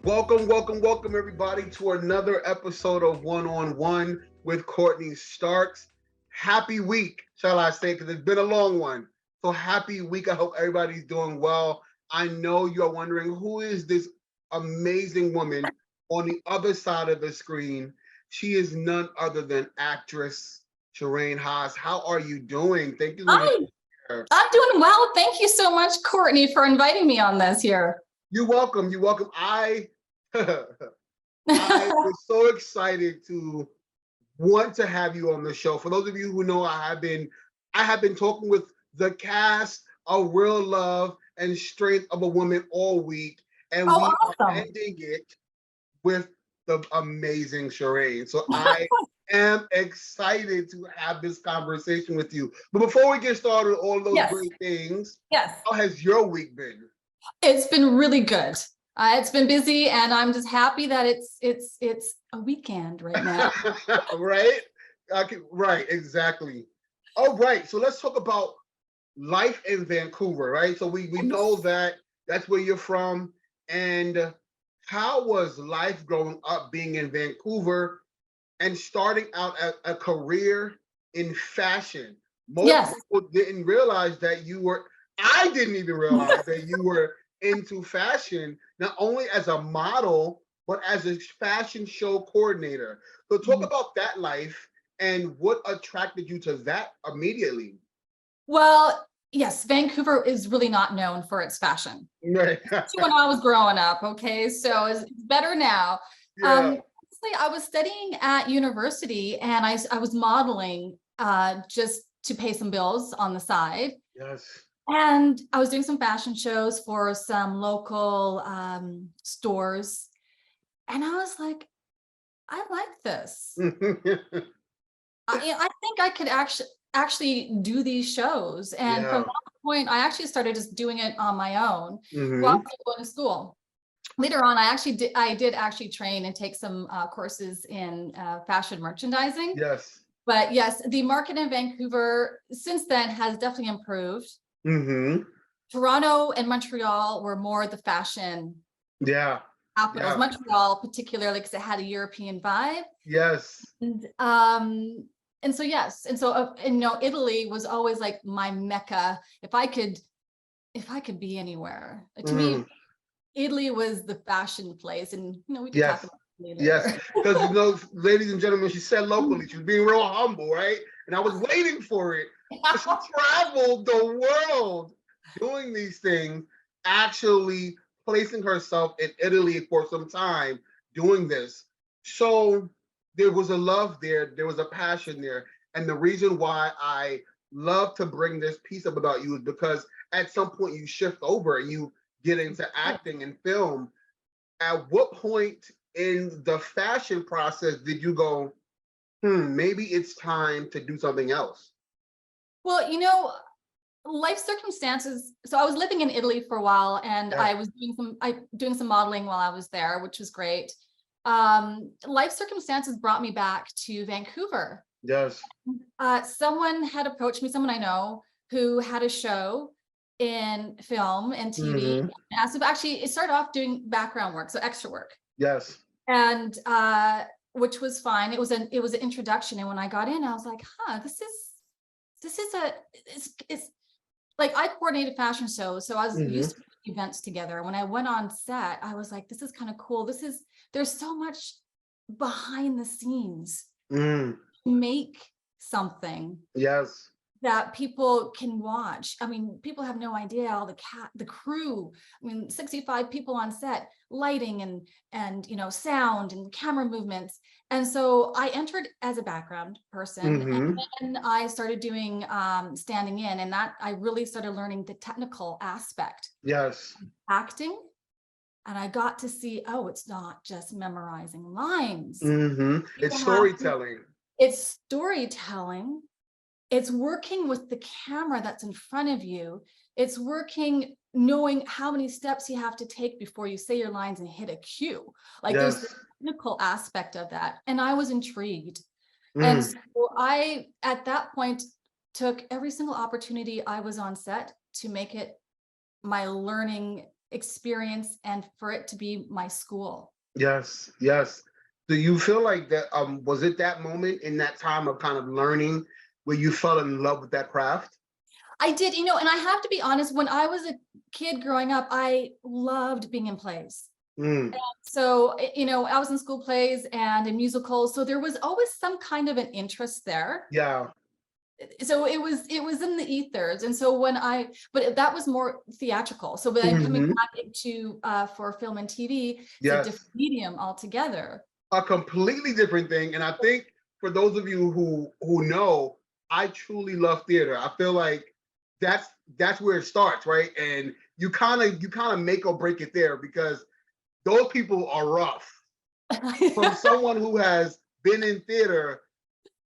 Welcome, everybody, to another episode of One on One with Courtney Starks. Happy week, shall I say, because it's been a long one. So, happy week. I hope everybody's doing well. I know you're wondering who is this amazing woman on the other side of the screen. She is none other than actress Shiraine Haas. How are you doing? Thank you for being Hi, here. I'm doing well. Thank you so much, Courtney, for inviting me on this here. You're welcome. You're welcome. I was so excited to want to have you on the show. For those of you who know, I have been talking with the cast of Real Love and Strength of a Woman all week, and Oh, we are awesome. ending it with the amazing Shireen. So I am excited to have this conversation with you. But before we get started, all those Yes, great things, yes. how has your week been? It's been really good. It's been busy, and I'm just happy that it's a weekend right now. Right? Right, exactly. All right, so let's talk about life in Vancouver, right? So we know that that's where you're from. And how was life growing up being in Vancouver and starting out a career in fashion? Most Yes. people didn't realize that you were, I didn't even realize that you were into fashion, not only as a model, but as a fashion show coordinator. So talk about that life and what attracted you to that immediately. Well, yes, Vancouver is really not known for its fashion. Right. When I was growing up, okay, so it's better now. Yeah. Honestly, I was studying at university, and I was modeling just to pay some bills on the side. Yes. And I was doing some fashion shows for some local stores. And I was like, I like this. I think I could actually do these shows. And from Yeah. that point, I actually started just doing it on my own while I Hmm. was going to school. Later on, I did actually train and take some courses in fashion merchandising. Yes. But yes, the market in Vancouver since then has definitely improved. Hmm. Toronto and Montreal were more the fashion Yeah. capitals. Yeah. Montreal, particularly because it had a European vibe, Yes. and um, and so yes, and Italy was always like my mecca. If I could be anywhere, to me, Mm. Italy was the fashion place, and we could talk Yes. about it Yes. later. Because ladies and gentlemen, she said locally. She was being real humble, right? And I was waiting for it. So she traveled the world doing these things, actually placing herself in Italy for some time doing this. So there was a love there, there was a passion there. And the reason why I love to bring this piece up about you is because at some point you shift over and you get into acting and film. At what point in the fashion process did you go, maybe it's time to do something else? Well, life circumstances. So I was living in Italy for a while, and Yeah. I was doing some modeling while I was there, which was great. Life circumstances brought me back to Vancouver. Yes. Someone had approached me, someone I know, who had a show in film and TV. Hmm. And so actually, it started off doing background work, so extra work, Yes. and which was fine. It was an introduction, and when I got in, I was like, huh, this is it's like I coordinated fashion shows, so I was Hmm. used to putting events together. When I went on set, I was like, this is kind of cool. There's so much behind the scenes Mm. to make something Yes. that people can watch. I mean, people have no idea all the crew. I mean, 65 people on set, lighting and sound and camera movements. And so I entered as a background person, Hmm. and then I started doing standing in, and that I really started learning the technical aspect, Yes. acting, and I got to see, oh, it's not just memorizing lines. Hmm. You It's have storytelling. it's storytelling. It's working with the camera that's in front of you. It's working knowing how many steps you have to take before you say your lines and hit a cue. Like there's the Yes. technical aspect of that. And I was intrigued. And Mm. so I, at that point, took every single opportunity I was on set to make it my learning experience and for it to be my school. Yes, yes. Do you feel like that was it that moment in that time of kind of learning where you fell in love with that craft? I did, you know, and I have to be honest, when I was a kid growing up, I loved being in plays. Mm, So, you know, I was in school plays and in musicals, so there was always some kind of an interest there. yeah. So it was in the ethers. And so but that was more theatrical. So then coming Hmm. back into for film and TV, it's a different Yes. medium altogether. A completely different thing. And I think for those of you who know, I truly love theater. I feel like that's that's where it starts, right? And you kind of make or break it there because those people are rough. From someone who has been in theater,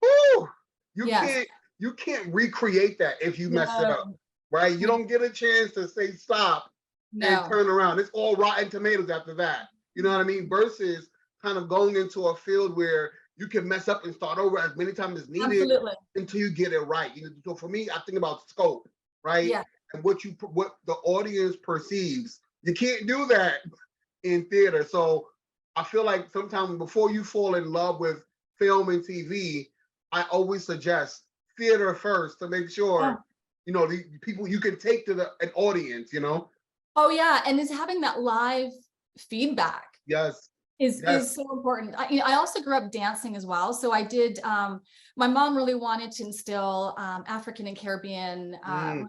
whew, you Yes. can't you can't recreate that if you mess it up, No, right? You no, don't get a chance to say stop and no. turn around. It's all rotten tomatoes after that. You know what I mean? Versus kind of going into a field where you can mess up and start over as many times as needed Absolutely. until you get it right. You know, so for me, I think about scope, right? Yeah. And what the audience perceives. You can't do that in theater. So I feel like sometimes before you fall in love with film and TV, I always suggest theater first to make Yeah. sure the people you can take to an audience. Oh yeah. And it's having that live feedback Yes, is yes. so important. I also grew up dancing as well. So I did, my mom really wanted to instill African and Caribbean, Mm,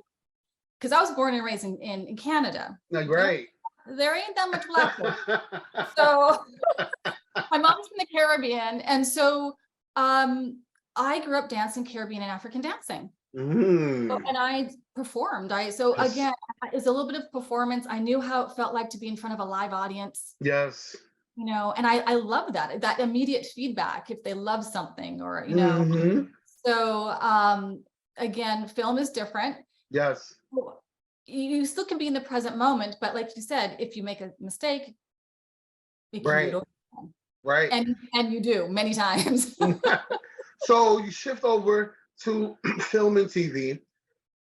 because I was born and raised in Canada. no, There, great. there ain't that much black there. So my mom's from the Caribbean. And so I grew up dancing Caribbean and African dancing. So, Mm, and I performed. So yes, again, it's a little bit of performance. I knew how it felt like to be in front of a live audience, yes. and I love that immediate feedback if they love something or. Hmm. So again, film is different. Yes, Well, you still can be in the present moment, but like you said, if you make a mistake, it can be right, over again. right. And you do many times. So you shift over to film and TV.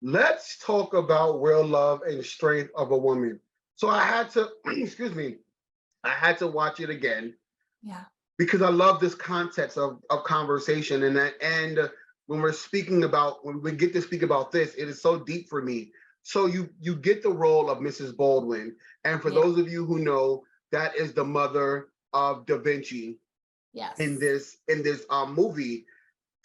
Let's talk about real love and strength of a woman. So I had to, excuse me, I had to watch it again Yeah. because I love this context of conversation. And when we get to speak about this, it is so deep for me. So you get the role of Mrs. Baldwin. And for Yeah. those of you who know, that is the mother of Da Vinci in Yes. this movie.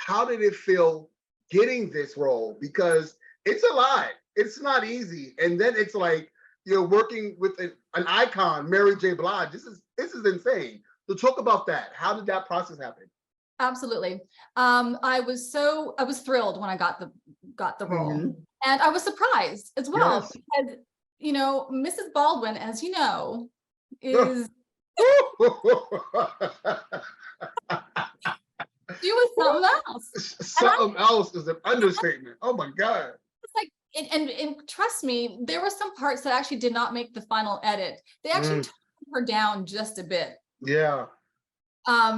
How did it feel getting this role? Because it's a lot. It's not easy. And then it's like you're working with an icon, Mary J. Blige. This is insane. So talk about that. How did that process happen? Absolutely. I was thrilled when I got the role. Hmm. And I was surprised as well Yes. because Mrs. Baldwin, as you know, is she was something else. And I Something else is an understatement. Oh my God. was like, and trust me, there were some parts that actually did not make the final edit. They actually Mm, toned her down just a bit, yeah.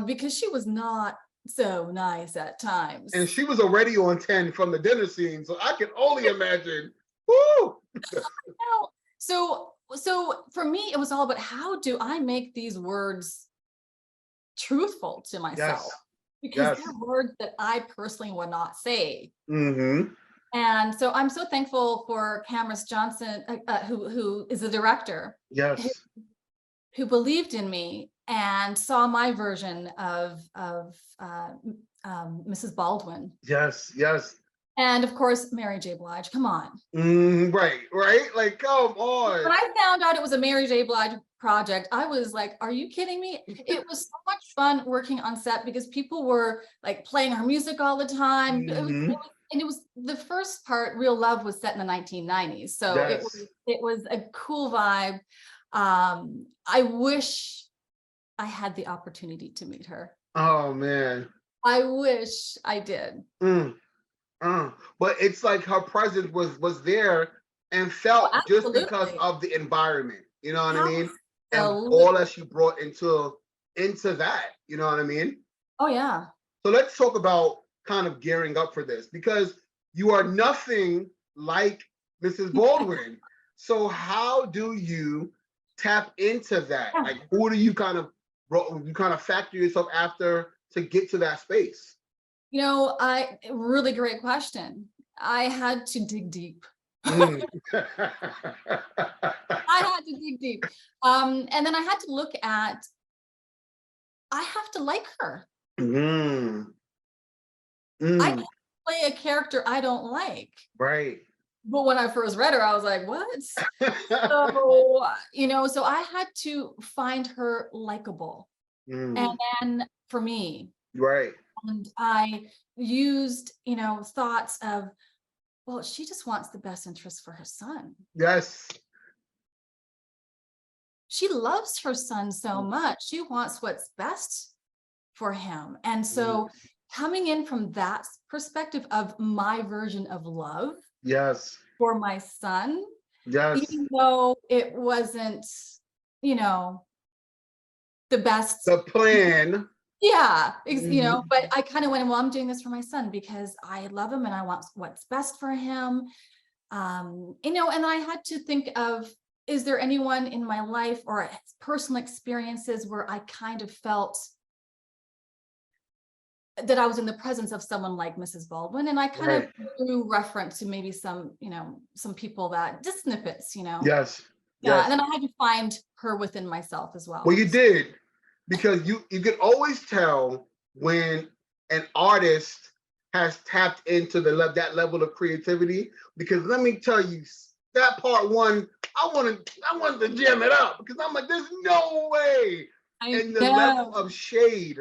because she was not so nice at And times. she was already on 10 from the dinner scene. So I can only imagine. Woo! No. So for me, it was all about how do I make these words truthful to myself? Yes. Because Yes. they're words that I personally would not say. Hmm. And so I'm so thankful for Cameron Johnson, who is the director, who, Yes. who believed in me and saw my version of Mrs. Baldwin. Yes. Yes. And of course, Mary J. Blige. Come on. Right. Right. Like, come on. When I found out it was a Mary J. Blige project, I was like, are you kidding me? It was so much fun working on set because people were like playing her music all the time. Hmm. And it was the first part, Real Love, was set in the 1990s. So it was Yes. it was a cool vibe. I wish I had the opportunity to meet her. Oh man. I wish I did. Mm, but it's like her presence was there and Oh, felt just because absolutely. of the environment. You know what I mean? And Absolutely. all that she brought into that. You know what I mean? Oh yeah. So let's talk about kind of gearing up for this because you are nothing like Mrs. Baldwin. So how do you tap into that? Yeah. Like, who do you kind of factor yourself after to get to that space? I really great question. I had to dig deep. Mm. I had to dig deep. And then I had to look at, I have to like her. Mm. I Mm. can't play a character I don't like. Right. But when I first read her, I was like, what? So, so I had to find her likable. And Mm. then for me, Right. and I used, thoughts of, well, she just wants the best interest for her son. Yes. She loves her son so much. She wants what's best for him. And Mm. so coming in from that perspective of my version of love Yes. for my son, Yes. even though it wasn't, you know, the best. The plan. Yeah, Mhm. but I kind of went, well, I'm doing this for my son because I love him and I want what's best for him. And I had to think of, is there anyone in my life or personal experiences where I kind of felt that I was in the presence of someone like Mrs. Baldwin? And I kind of Right. drew reference to maybe some people that just snippets. Yes. Yeah. Yes. And then I had to find her within myself as Well, well. you did, because you can always tell when an artist has tapped into that level of creativity. Because let me tell you, that part one, I wanted to jam it up because I'm like, there's no way. I And the level know. of shade,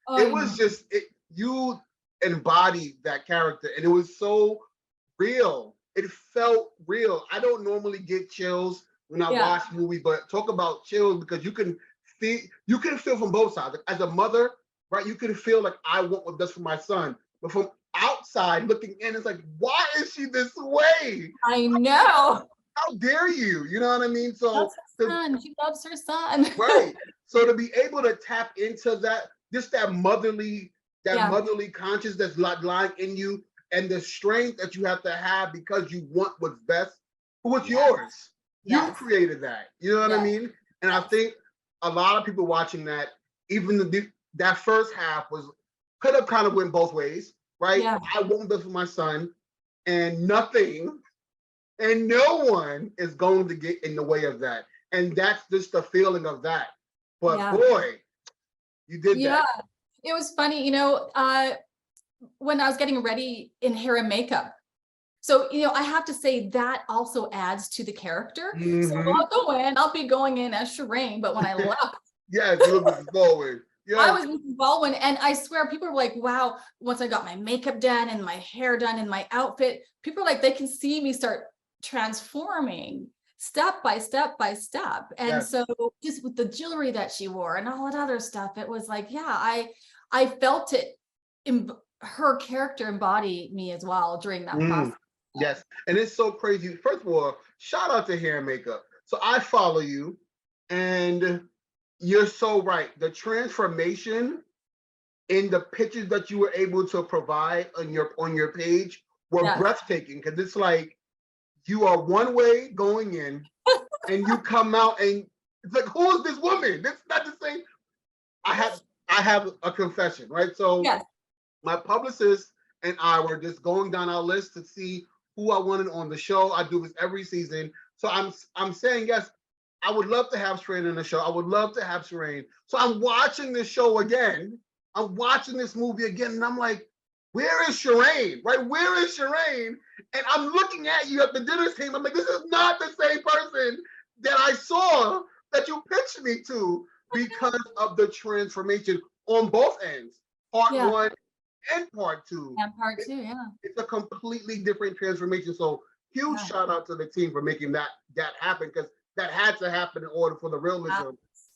Oh, it I was know. just you embodied that character, and it was so real. It felt real. I don't normally get chills when I Yeah. watch movies, but talk about chills because you can feel from both sides. Like, as a mother, right? You can feel like I want what's best for my son, but from outside looking in, it's like, why is she this way? I know. How dare you? You know what I mean? So Loves her son. She loves her son. right. So to be able to tap into that, just that Yeah. motherly conscience that's lying in you, and the strength that you have to have because you want what's best for what's Yes. yours. You Yes. created that. You know what I Yes. mean? And I Yes. think a lot of people watching that, even that first half could have kind of went both ways, right? Yeah. I want this for my son, and nothing and no one is going to get in the way of that. And that's just the feeling of that. But Yeah. boy, you did Yeah. that. It was funny, when I was getting ready in hair and makeup. So, I have to say that also adds to the character. So Mm-hmm. I'll be going in as Shiraine, but when I left, Yes, you look Mrs. Baldwin. I Yes. was Mrs. Baldwin. And I swear people were like, wow, once I got my makeup done and my hair done and my outfit, people are like, they can see me start transforming step by step by step. And Yes. so just with the jewelry that she wore and all that other stuff, it was like, yeah, I felt it in her character embody me as well during that process. Yes. And it's so crazy. First of all, shout out to hair and makeup. So I follow you, and you're so right. The transformation in the pictures that you were able to provide on your page were Yes. breathtaking, because it's like you are one way going in and you come out and it's like, who is this woman? That's not the same. I have a confession, right? So Yes. my publicist and I were just going down our list to see who I wanted on the show. I do this every season. So I'm saying yes, I would love to have Shiraine in the show. I would love to have Shiraine. So I'm watching this show again. I'm watching this movie again, and I'm like, where is Shiraine? Right? Where is Shiraine? And I'm looking at you at the dinner table. I'm like, this is not the same person that I saw that you pitched me to, because of the transformation on both ends. Part Yeah. one and part two. And part two. Yeah. It's a completely different transformation. So huge Yeah. shout out to the team for making that happen, because that had to happen in order for the realism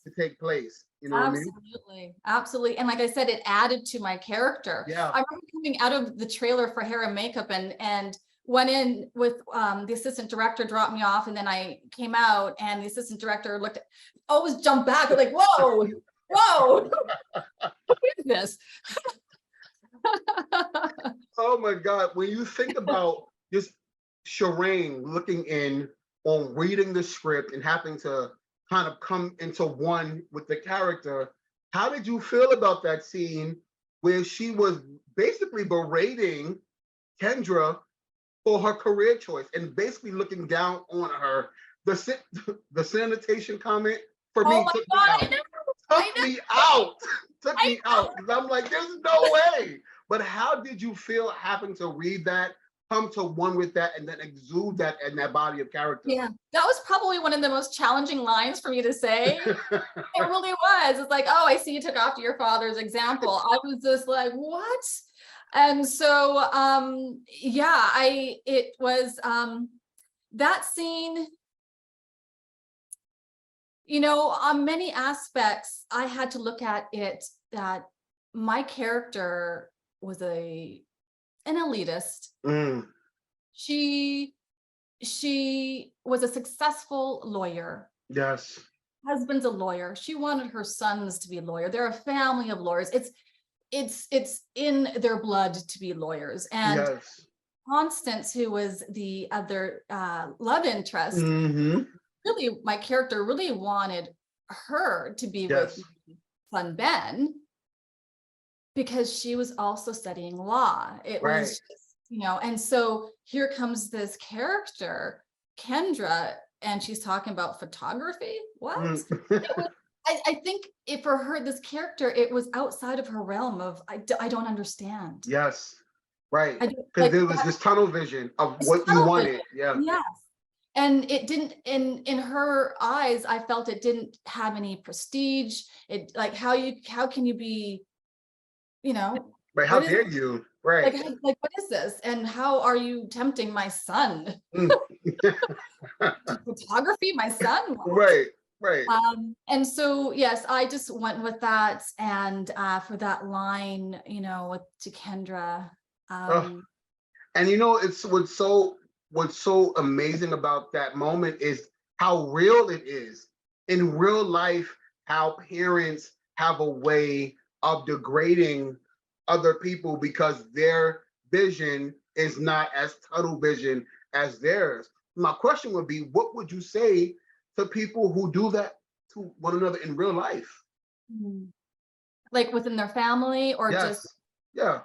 to take place. You know what I mean? Absolutely. Absolutely. And like I said, it added to my character. Yeah. I remember coming out of the trailer for hair and makeup and went in with the assistant director, dropped me off, and then I came out and the assistant director always jumped back. I'm like, whoa, whoa, what is this? Oh my God. When you think about just Shiraine looking in on reading the script and having to kind of come into one with the character, how did you feel about that scene where she was basically berating Kendra for her career choice and basically looking down on her? The sanitation comment for Oh me my took me God, out. I know. I Took know. me out. Took I me out. Because I'm like, there's no way. But how did you feel having to read that, come to one with that, and then exude that in that body of character? Yeah, that was probably one of the most challenging lines for me to say. It really was. It's like, oh, I see you took after your father's example. I was just like, what? And so, yeah, it was, that scene, you know, on many aspects, I had to look at it that my character was an elitist. Mm, She was a successful lawyer. yes. Husband's a lawyer. She wanted her sons to be a lawyer. They're a family of lawyers. It's in their blood to be lawyers. And Yes. Constance, who was the other love interest, Mm-hmm. really, my character really wanted her to be with Yes. my son Ben, because she was also studying law. It Right. was just, you know, and so here comes this character, Kendra, and she's talking about photography. What? Mm. It was, I think if for her, this character, it was outside of her realm of, I don't understand. Yes. Right. I don't, Because like there was this tunnel vision of it's what you tunnel wanted. vision. Yeah. Yes. And it didn't, in her eyes, I felt it didn't have any prestige. It, like, how can you be, you know, But how what is, dare you? Right. like what is this? And how are you tempting my son? Mm. Photography, my son? What? Right. Right. And so, yes, I just went with that. And for that line, you know, to Kendra, Oh. And you know, it's what's so amazing about that moment is how real it is. In real life, how parents have a way of degrading other people because their vision is not as tunnel vision as theirs. My question would be, what would you say to people who do that to one another in real life? like within their family or just, Yes. Yeah.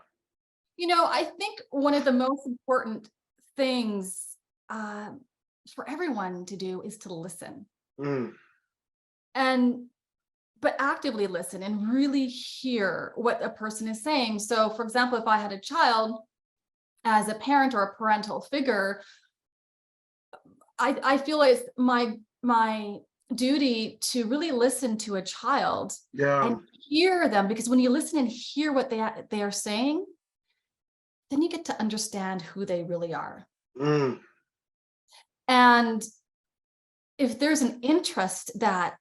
you know, I think one of the most important things for everyone to do is to listen, Mm. and but actively listen and really hear what a person is saying. So for example, if I had a child, as a parent or a parental figure, I feel like it's my duty to really listen to a child Yeah. and hear them, because when you listen and hear what they are saying, then you get to understand who they really are. Mm. And if there's an interest that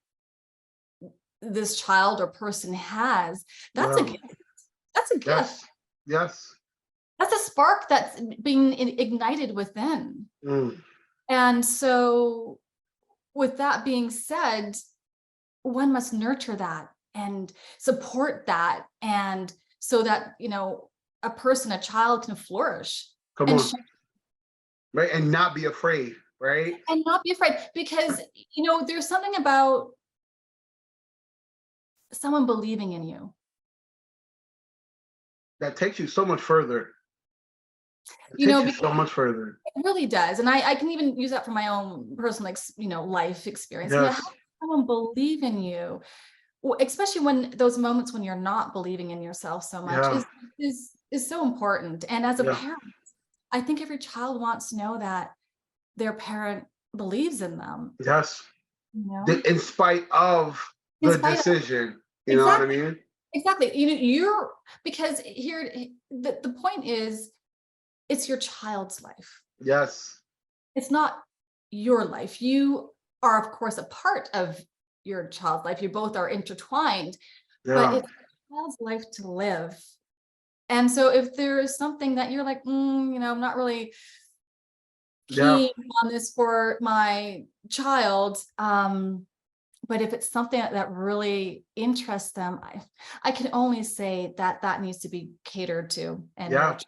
this child or person has, that's a Yeah. gift. That's a gift. Yes. Yes. That's a spark that's being ignited within. Mm. And so, with that being said, one must nurture that and support that, and so that, you know, a person, a child can flourish Come and on. Right. And not be afraid. Right. and not be afraid, because, you know, there's something about someone believing in you. That takes you so much further. It You takes know, you so much further. it really does. And I can even use that for my own personal, you know, life experience. You know, Yes. how can someone believe in you, especially when those moments when you're not believing in yourself so much, Yeah. is so important. And as a Yeah. parent, I think every child wants to know that their parent believes in them, Yes. you know, In spite of in the spite of, decision. You know what I exactly, mean? exactly. You know, because here, the point is, it's your child's life. Yes. It's not your life. You are, of course, a part of your child's life. You both are intertwined, but Yeah. it's a child's life to live. And so if there is something that you're like, you know, I'm not really Yeah. keen on this for my child, but if it's something that really interests them, I can only say that that needs to be catered to and Yeah. nurtured.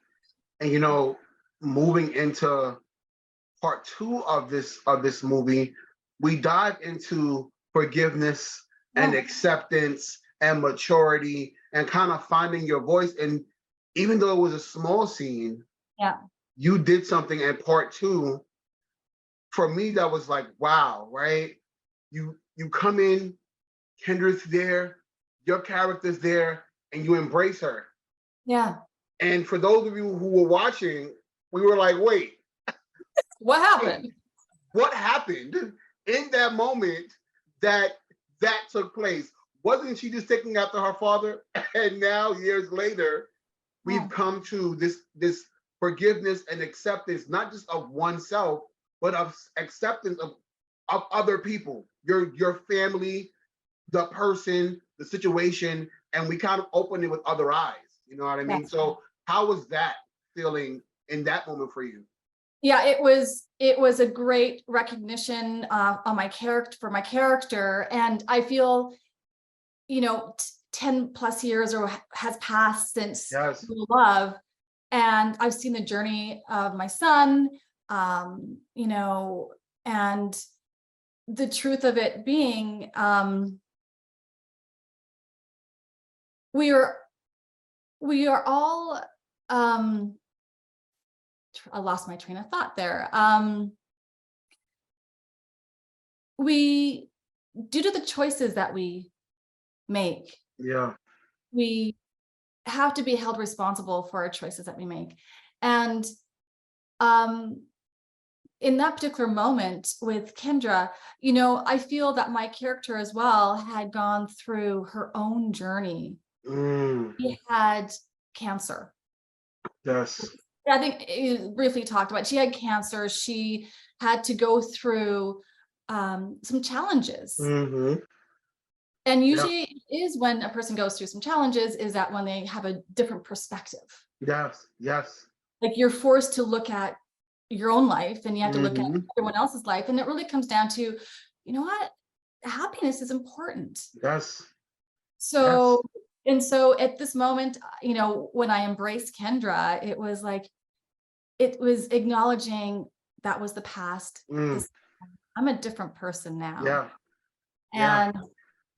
And you know, moving into part two of this movie, we dive into forgiveness and Yeah. acceptance and maturity and kind of finding your voice. And even though it was a small scene, Yeah. you did something in part two for me that was like, wow, right? You come in, Kendra's there, your character's there, and you embrace her. Yeah. And for those of you who were watching, we were like, wait, What happened? what happened in that moment that took place? Wasn't she just taking after her father? And now years later, we've come to this forgiveness and acceptance, not just of oneself, but of acceptance of other people, your family, the person, the situation, and we kind of open it with other eyes. You know what I mean? Yes. So how was that feeling in that moment for you? Yeah, it was a great recognition on my character for my character, and I feel, 10 plus years or has passed since Yes. love, and I've seen the journey of my son, and the truth of it being, we are all, I lost my train of thought there. We, due to the choices that we make, Yeah. we have to be held responsible for our choices that we make. And in that particular moment with Kendra, I feel that my character as well had gone through her own journey. She had cancer. Yes. I think you briefly talked about, she had cancer. She had to go through some challenges. Mm-hmm. And Yeah. usually it is when a person goes through some challenges, is that when they have a different perspective. Yes. Yes. Like you're forced to look at your own life and you have to look at Mm-hmm. everyone else's life. And it really comes down to, you know what? Happiness is important. Yes. So, and so at this moment, when I embraced Kendra, it was like, it was acknowledging that was the past. I'm a different person now. Yeah. Yeah. And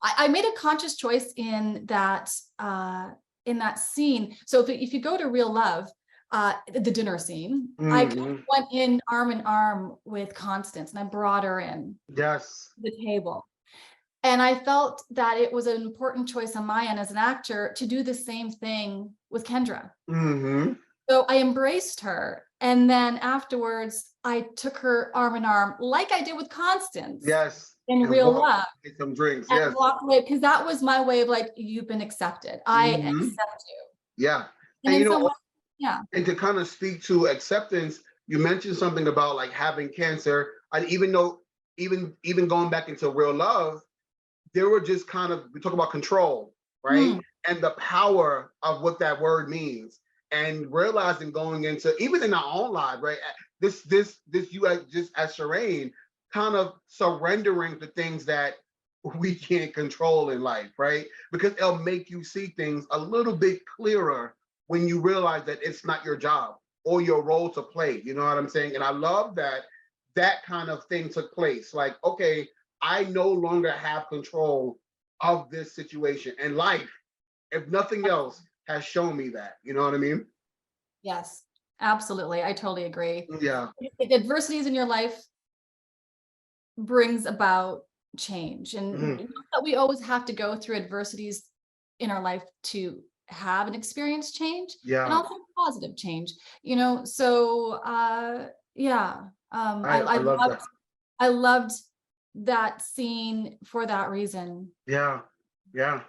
I made a conscious choice in that scene. So if you go to Real Love, the dinner scene, I went in arm in arm with Constance and I brought her in Yes. to the table. And I felt that it was an important choice on my end as an actor to do the same thing with Kendra. So I embraced her. And then afterwards, I took her arm in arm, like I did with Constance. Yes. In Real Love. Get some drinks. And Yes. walk away, because that was my way of like, you've been accepted. I accept you. Yeah. And in some way, yeah. And to kind of speak to acceptance, you mentioned something about like having cancer. And even though, even going back into Real Love, there were just kind of, we talk about control, right? And the power of what that word means. And realizing going into, even in our own lives, right? This you just as Shiraine, kind of surrendering to things that we can't control in life, right? Because it'll make you see things a little bit clearer when you realize that it's not your job or your role to play. You know what I'm saying? And I love that that kind of thing took place. Like, okay, I no longer have control of this situation. And life, if nothing else, has shown me that. You know what I mean? Yes, absolutely. I totally agree. Yeah. If adversities in your life brings about change, and not that we always have to go through adversities in our life to have an experience change, and also positive change, so yeah. I love that. I loved that scene for that reason. Yeah. Yeah.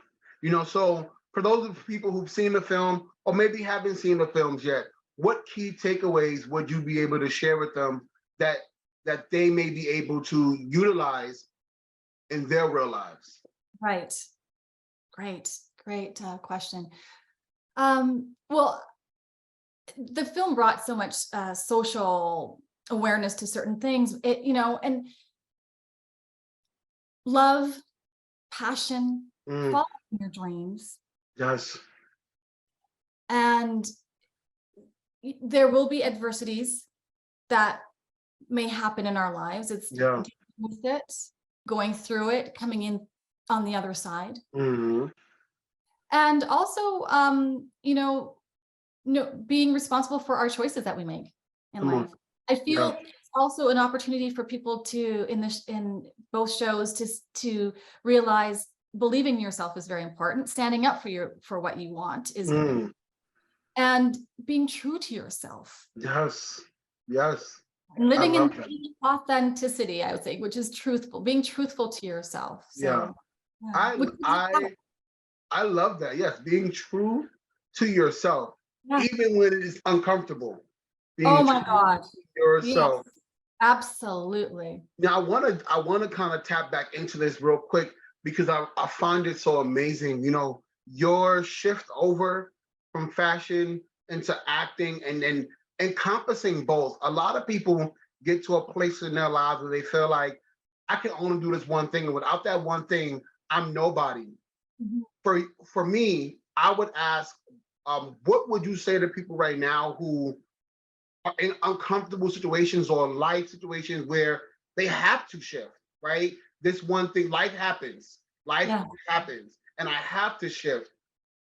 So for those of people who've seen the film or maybe haven't seen the films yet, what key takeaways would you be able to share with them that they may be able to utilize in their real lives? Right. Great question. Well, the film brought so much social awareness to certain things, and love, passion, follow your dreams. Yes. And there will be adversities that may happen in our lives. It's Yeah. dealing with it, going through it, coming in on the other side. Mm-hmm. And also, being responsible for our choices that we make in Come life. on. I Yeah. feel it's also an opportunity for people to, in both shows, to realize believing in yourself is very important. Standing up for what you want is very, Mm. and being true to yourself. Yes. Yes. And I living in love that. authenticity, I would say, which is truthful, being truthful to yourself. Yeah. So, yeah. I Which is I I love that. Yes, being true to yourself, yeah. even when it is uncomfortable. Oh Being my true God. to Yes, yourself. absolutely. Now I wanna kind of tap back into this real quick because I find it so amazing. Your shift over from fashion into acting and then encompassing both. A lot of people get to a place in their lives where they feel like I can only do this one thing, and without that one thing, I'm nobody. Mhm. For me, I would ask, what would you say to people right now who are in uncomfortable situations or life situations where they have to shift, right? This one thing, life Yeah. happens, and I have to shift.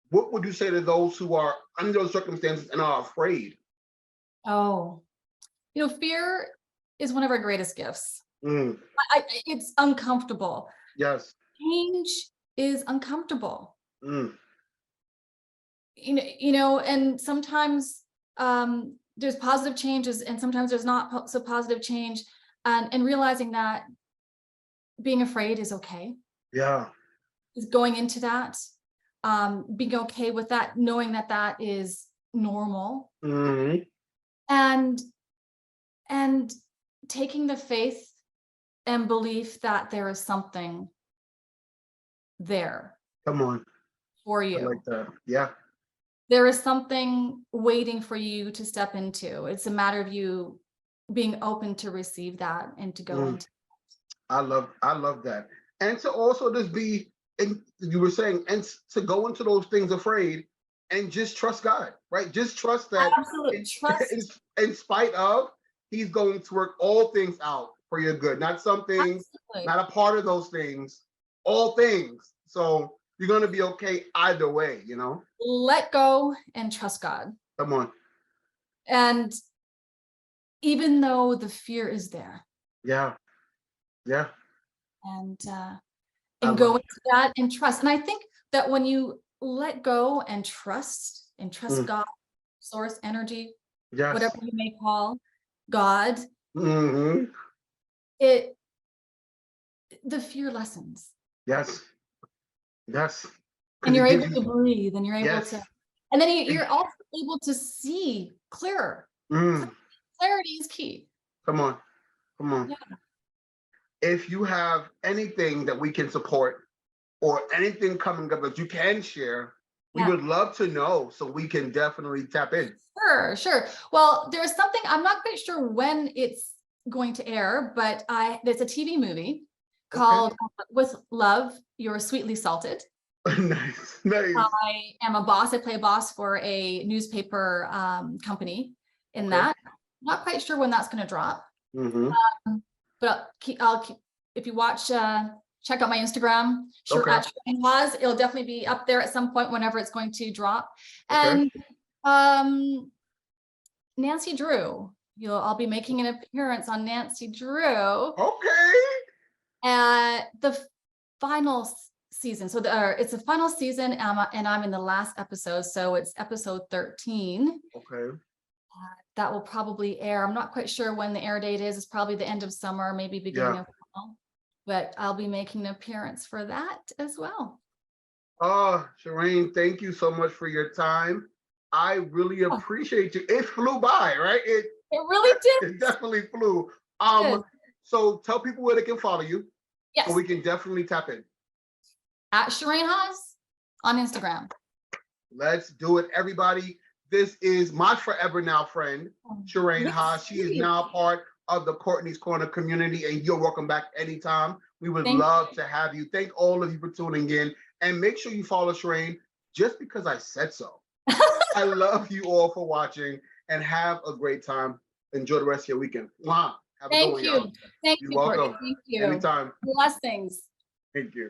What would you say to those who are under those circumstances and are afraid? Oh, fear is one of our greatest gifts. Mm, It's uncomfortable. yes. Change is uncomfortable. Mm, And sometimes there's positive changes, and sometimes there's not so positive change. And realizing that being afraid is okay, yeah. is going into that, being okay with that, knowing that that is normal, Hmm. and and taking the faith and belief that there is something there Come on. for I like you. that. Yeah. There is something waiting for you to step into. It's a matter of you being open to receive that and to go Mm, into. I love that. And to also just be, and you were saying, and to go into those things afraid and just trust God, right? Just trust that Absolute in, in, trust. in spite of, He's going to work all things out for your good. Not some things, Absolutely. not a part of those things, all things. So you're going to be okay either way. Let go and trust God. Come on. And even though the fear is there, Yeah. Yeah. and uh, I and love go into that and trust. And I think that when you let go and it. trust God, source, energy, Yes. whatever you may call God, Hmm. it the fear lessens. Yes. Yes. And Because you're it gives able you, to breathe, and you're able yes. to, and then you're also able to see clearer. Mm, Clarity is key. come on, come on. Yeah. If you have anything that we can support or anything coming up that you can share, we Yeah. would love to know so we can definitely tap in. Sure, sure. Well, there's something, I'm not quite sure when it's going to air, but there's a TV movie Okay. called With Love, You're Sweetly Salted. Nice, nice. I am a boss. I play a boss for a newspaper company in Okay. that. Not quite sure when that's going to drop. Mm-hmm. But I'll keep, if you watch, check out my Instagram, sure, Okay. at Shiraine Haas. It'll definitely be up there at some point whenever it's going to drop. Okay. And Nancy Drew, I'll be making an appearance on Nancy Drew Okay. at the final season. So it's a final season, and I'm in the last episode. So it's episode 13. Okay. That will probably air. I'm not quite sure when the air date is. It's probably the end of summer, maybe beginning Yeah. of fall. But I'll be making an appearance for that as well. Oh, Shiraine, thank you so much for your time. I really Oh, appreciate you. It flew by, right? it really It definitely flew. did. So tell people where they can follow you so Yes, we can definitely tap in. at Shiraine Haas on Instagram. Let's do it, everybody. This is my forever now friend, Shiraine Yes, Haas. She is please. now part of the Courtney's Corner community, and you're welcome back anytime. We would Thank love to have you. Thank all of you for tuning in, and make sure you follow Shiraine just because I said so. you. I love you all for watching, and have a great time. Enjoy the rest of your weekend. Mwah. Have a good Thank one, you. y'all. Thank You're you, Courtney. welcome. Thank you. Anytime. Blessings. Thank you.